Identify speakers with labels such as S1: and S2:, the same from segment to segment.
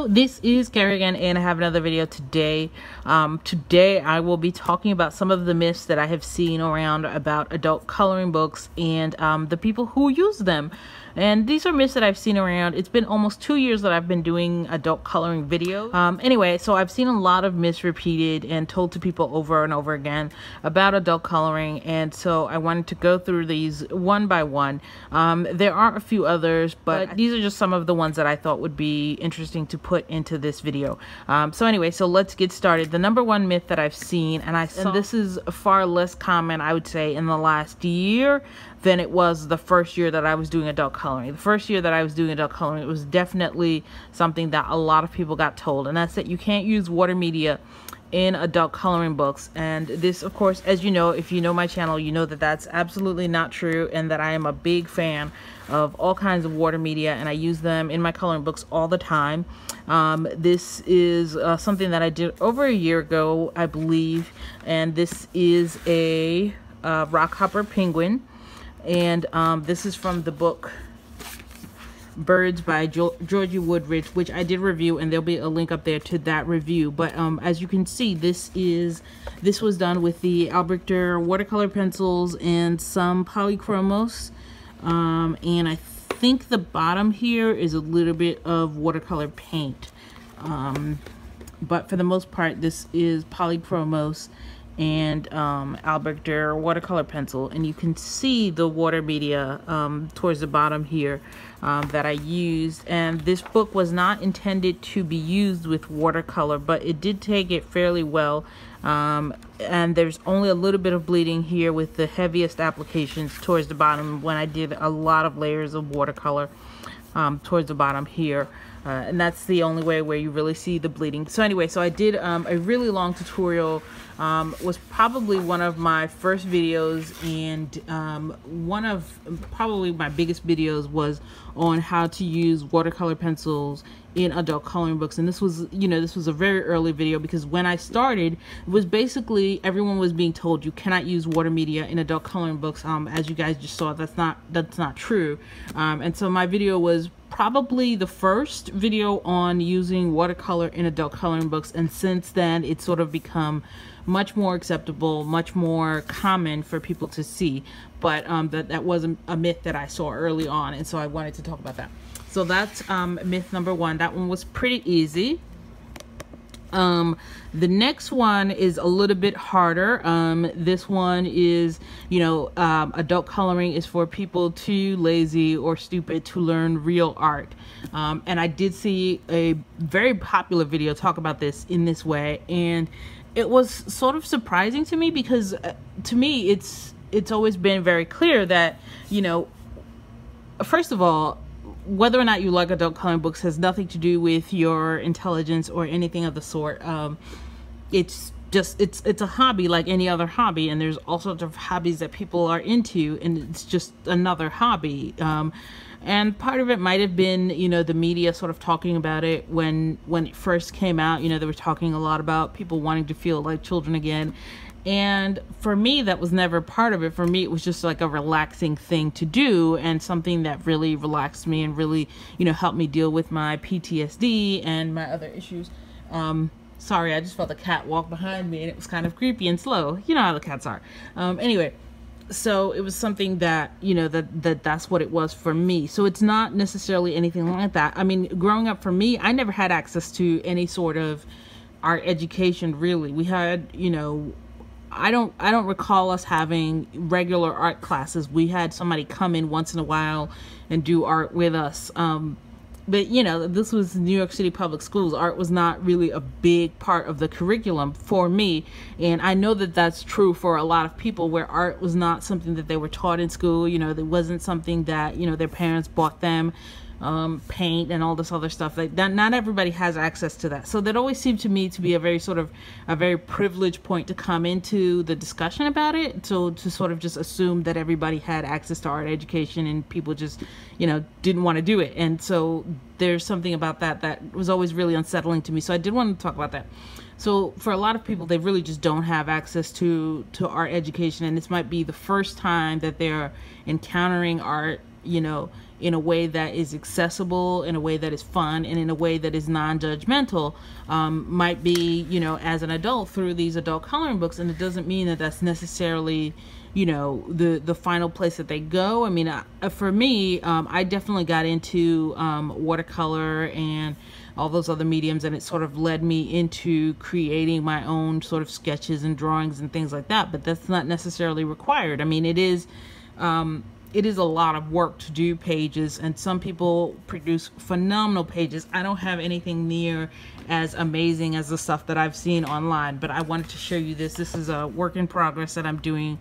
S1: this is Carrie again, and I have another video today. Today I will be talking about some of the myths that I have seen around about adult coloring books and the people who use them. And these are myths that I've seen around. It's been almost 2 years that I've been doing adult coloring videos. Anyway, so I've seen a lot of myths repeated and told to people over and over again about adult coloring, and so I wanted to go through these one by one. There are a few others, but these are just some of the ones that I thought would be interesting to put into this video. So anyway, so let's get started. The number one myth that I've seen, and this is far less common, I would say, in the last year than it was the first year that I was doing adult coloring. The first year that I was doing adult coloring, it was definitely something that a lot of people got told, and that's that you can't use water media in adult coloring books. And this, of course, as you know, if you know my channel, you know that that's absolutely not true, and that I am a big fan of all kinds of water media, and I use them in my coloring books all the time. This is something that I did over a year ago, I believe, and this is a rockhopper penguin. And this is from the book Birds by Georgie Woodridge, which I did review, and there'll be a link up there to that review. But as you can see, this was done with the Albrechter watercolor pencils and some Polychromos, and I think the bottom here is a little bit of watercolor paint, but for the most part this is Polychromos and Albrechter watercolor pencil, and you can see the water media towards the bottom here that I used. And this book was not intended to be used with watercolor, but it did take it fairly well, and there's only a little bit of bleeding here with the heaviest applications towards the bottom when I did a lot of layers of watercolor towards the bottom here. And that's the only way where you really see the bleeding. So anyway, so I did a really long tutorial, was probably one of my first videos, and one of probably my biggest videos was on how to use watercolor pencils in adult coloring books. And this was, you know, this was a very early video, because when I started, it was basically everyone was being told you cannot use water media in adult coloring books. As you guys just saw, that's not true. And so my video was probably the first video on using watercolor in adult coloring books, and since then it's sort of become much more acceptable, much more common for people to see. But that was a myth that I saw early on, and so I wanted to talk about that. So that's myth number one. That one was pretty easy. The next one is a little bit harder. This one is, you know, adult coloring is for people too lazy or stupid to learn real art. And I did see a very popular video talk about this in this way, and it was sort of surprising to me, because to me it's always been very clear that, you know, first of all, whether or not you like adult coloring books has nothing to do with your intelligence or anything of the sort. It's just, it's a hobby like any other hobby, and there's all sorts of hobbies that people are into, and it's just another hobby. And part of it might have been, you know, the media sort of talking about it when it first came out. You know, they were talking a lot about people wanting to feel like children again. And for me, that was never part of it. For me, it was just like a relaxing thing to do, and something that really relaxed me and really, you know, helped me deal with my PTSD and my other issues. Sorry, I just felt a cat walk behind me, and it was kind of creepy and slow. You know how the cats are. Anyway, so it was something that, you know, that's what it was for me. So it's not necessarily anything like that. I mean, growing up for me, I never had access to any sort of art education, really. We had, you know, I don't recall us having regular art classes. We had somebody come in once in a while and do art with us. But, you know, this was New York City public schools. Art was not really a big part of the curriculum for me. And I know that that's true for a lot of people, where art was not something that they were taught in school. You know, there wasn't something that, you know, their parents bought them. Paint and all this other stuff. Like that, not everybody has access to that. So that always seemed to me to be a very privileged point to come into the discussion about it. So to sort of just assume that everybody had access to art education, and people just, you know, didn't want to do it. And so there's something about that was always really unsettling to me. So I did want to talk about that. So for a lot of people, they really just don't have access to art education, and this might be the first time that they're encountering art, you know, in a way that is accessible, in a way that is fun, and in a way that is non-judgmental, might be, you know, as an adult through these adult coloring books. And it doesn't mean that that's necessarily, you know, the final place that they go. I mean, for me, I definitely got into watercolor and all those other mediums, and it sort of led me into creating my own sort of sketches and drawings and things like that. But that's not necessarily required. I mean, it is a lot of work to do pages, and some people produce phenomenal pages. I don't have anything near as amazing as the stuff that I've seen online, but I wanted to show you this. This is a work in progress that I'm doing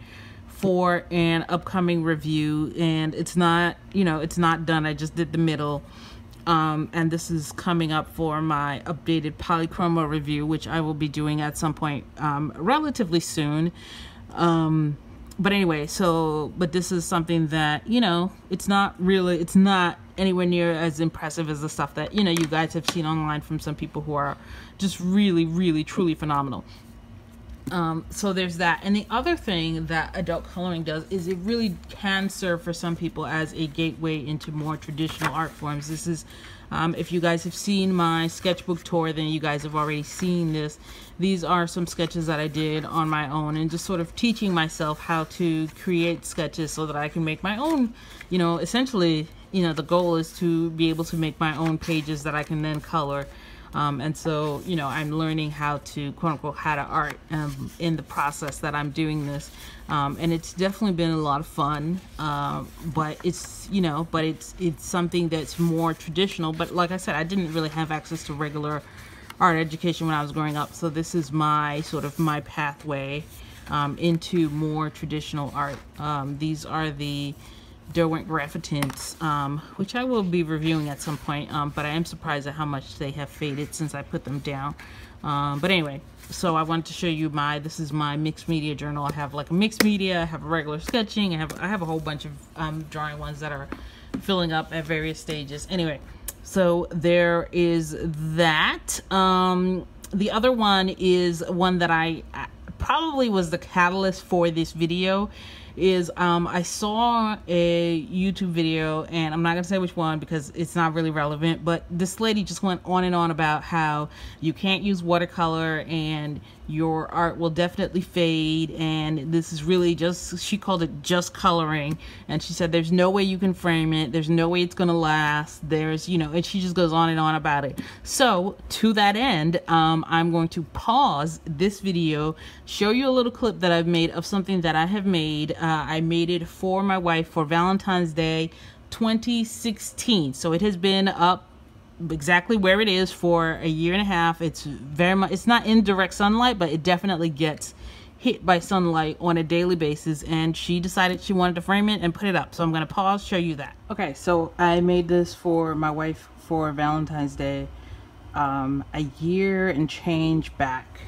S1: for an upcoming review, and it's not, you know, it's not done. I just did the middle. And this is coming up for my updated polychromo review, which I will be doing at some point relatively soon. But anyway, but this is something that, you know, it's not anywhere near as impressive as the stuff that, you know, you guys have seen online from some people who are just really, really, truly phenomenal. So there's that. And the other thing that adult coloring does is it really can serve for some people as a gateway into more traditional art forms. This is, if you guys have seen my sketchbook tour, then you guys have already seen this. These are some sketches that I did on my own, and just sort of teaching myself how to create sketches so that I can make my own, you know, essentially, you know, the goal is to be able to make my own pages that I can then color. And so, you know, I'm learning how to, quote unquote, how to art in the process that I'm doing this. And it's definitely been a lot of fun. But it's, you know, but it's something that's more traditional. But like I said, I didn't really have access to regular art education when I was growing up. So this is my sort of my pathway into more traditional art. These are the Derwent Graphitints, which I will be reviewing at some point, but I am surprised at how much they have faded since I put them down. But anyway, so I wanted to show you this is my mixed media journal. I have like a mixed media, I have a regular sketching, I have a whole bunch of drawing ones that are filling up at various stages. Anyway, so there is that. The other one is one that I probably was the catalyst for this video. I saw a YouTube video, and I'm not gonna say which one because it's not really relevant, but this lady just went on and on about how you can't use watercolor and your art will definitely fade, and this is really just, she called it just coloring, and she said there's no way you can frame it, there's no way it's gonna last, there's, you know, and she just goes on and on about it. So to that end, I'm going to pause this video, show you a little clip that I've made of something that I have made. I made it for my wife for Valentine's Day 2016, so it has been up exactly where it is for a year and a half. It's very much, it's not in direct sunlight, but it definitely gets hit by sunlight on a daily basis, and she decided she wanted to frame it and put it up. So I'm going to pause, show you that. Okay, so I made this for my wife for Valentine's Day a year and change back,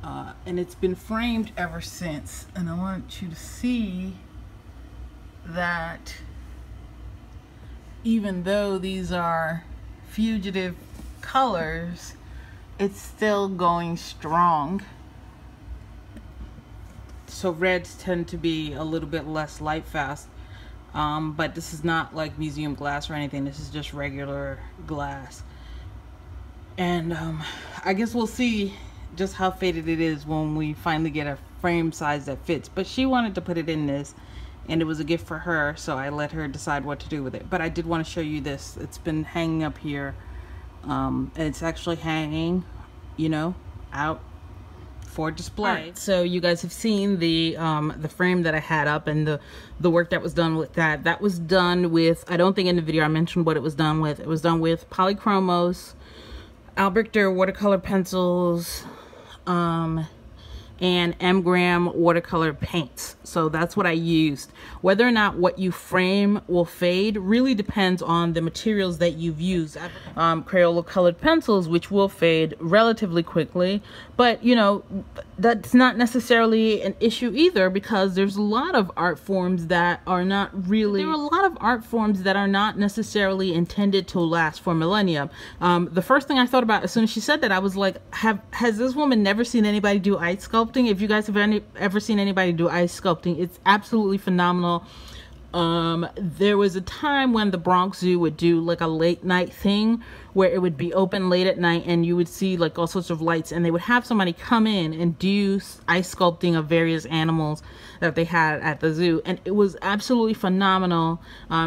S1: and it's been framed ever since. And I want you to see that even though these are fugitive colors, it's still going strong. So reds tend to be a little bit less light fast, but this is not like museum glass or anything. This is just regular glass, and I guess we'll see just how faded it is when we finally get a frame size that fits. But she wanted to put it in this, and it was a gift for her, so I let her decide what to do with it. But I did want to show you this. It's been hanging up here, and it's actually hanging, you know, out for display. Right, so you guys have seen the frame that I had up, and the work that was done with that. That was done with, I don't think in the video I mentioned what it was done with. It was done with Polychromos, Albrecht Dürer watercolor pencils, and M-gram watercolor paints. So that's what I used. Whether or not what you frame will fade really depends on the materials that you've used. Crayola colored pencils, which will fade relatively quickly, but you know, that's not necessarily an issue either, because there's a lot of art forms that are not really, there are a lot of art forms that are not necessarily intended to last for millennia. The first thing I thought about as soon as she said that, I was like, has this woman never seen anybody do ice sculpting? If you guys have ever seen anybody do ice sculpting, it's absolutely phenomenal. There was a time when the Bronx Zoo would do like a late night thing where it would be open late at night and you would see like all sorts of lights, and they would have somebody come in and do ice sculpting of various animals that they had at the zoo, and it was absolutely phenomenal.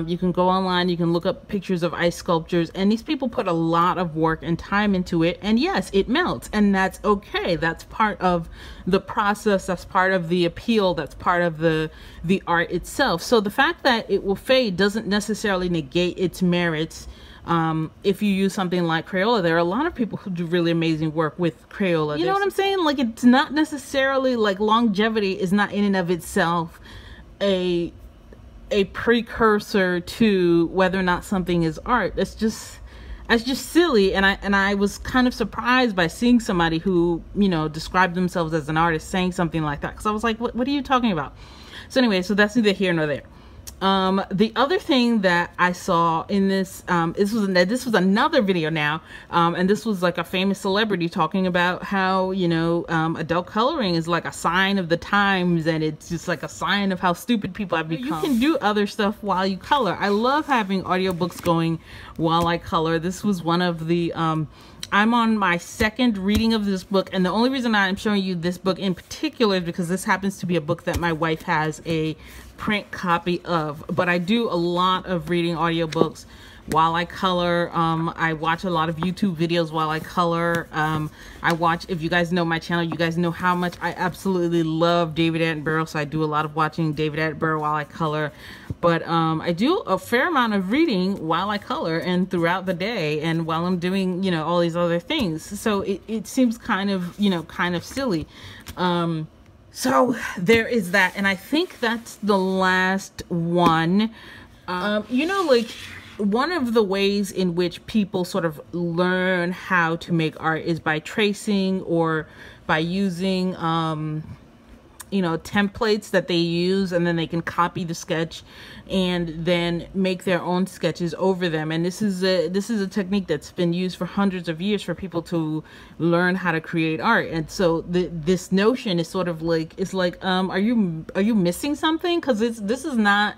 S1: You can go online, you can look up pictures of ice sculptures, and these people put a lot of work and time into it, and yes, it melts, and that's okay. That's part of the process, that's part of the appeal, that's part of the art itself. So the fact that it will fade doesn't necessarily negate its merits. If you use something like Crayola, there are a lot of people who do really amazing work with Crayola. You know what I'm saying? Like, it's not necessarily like longevity is not in and of itself a precursor to whether or not something is art. That's just silly. And I was kind of surprised by seeing somebody who, you know, described themselves as an artist saying something like that, because I was like, what are you talking about? So anyway, so that's neither here nor there. The other thing that I saw in this, this was another video now, and this was like a famous celebrity talking about how, you know, adult coloring is like a sign of the times, and it's just like a sign of how stupid people have become. You can do other stuff while you color. I love having audiobooks going while I color. This was one of the, I'm on my second reading of this book, and the only reason I'm showing you this book in particular is because this happens to be a book that my wife has a print copy of. But I do a lot of reading audiobooks while I color. I watch a lot of YouTube videos while I color. I watch, if you guys know my channel, you guys know how much I absolutely love David Attenborough, so I do a lot of watching David Attenborough while I color. But I do a fair amount of reading while I color and throughout the day and while I'm doing, you know, all these other things. So it seems kind of, you know, kind of silly. So there is that, and I think that's the last one. You know, like, one of the ways in which people sort of learn how to make art is by tracing or by using, you know, templates that they use, and then they can copy the sketch and then make their own sketches over them. And this is a technique that's been used for hundreds of years for people to learn how to create art. And so this notion is sort of like, it's like, are you missing something? Because this is not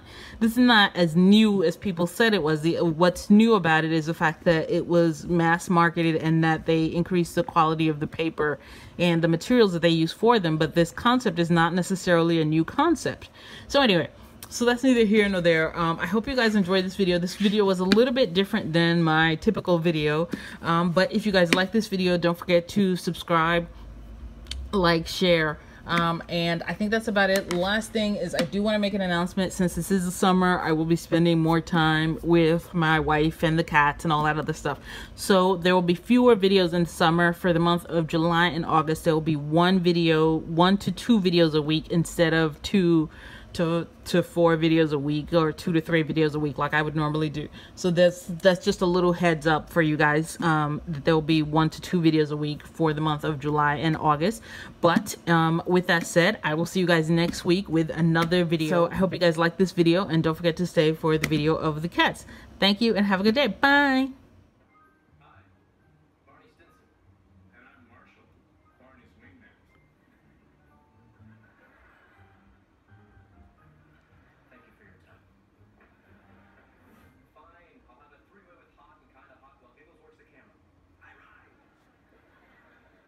S1: as new as people said it was. What's new about it is the fact that it was mass marketed and that they increased the quality of the paper and the materials that they use for them. But this concept is not necessarily a new concept. So anyway, so that's neither here nor there. I hope you guys enjoyed this video. This video was a little bit different than my typical video. But if you guys like this video, don't forget to subscribe, like, share. And I think that's about it. Last thing is, I do want to make an announcement. Since this is the summer, I will be spending more time with my wife and the cats and all that other stuff. So there will be fewer videos in summer. For the month of July and August, there will be one to two videos a week instead of 2 to 4 videos a week, or 2 to 3 videos a week like I would normally do. So that's just a little heads up for you guys, that there will be 1 to 2 videos a week for the month of July and August. But with that said, I will see you guys next week with another video. So I hope you guys like this video, and don't forget to stay for the video of the cats. Thank you and have a good day. Bye.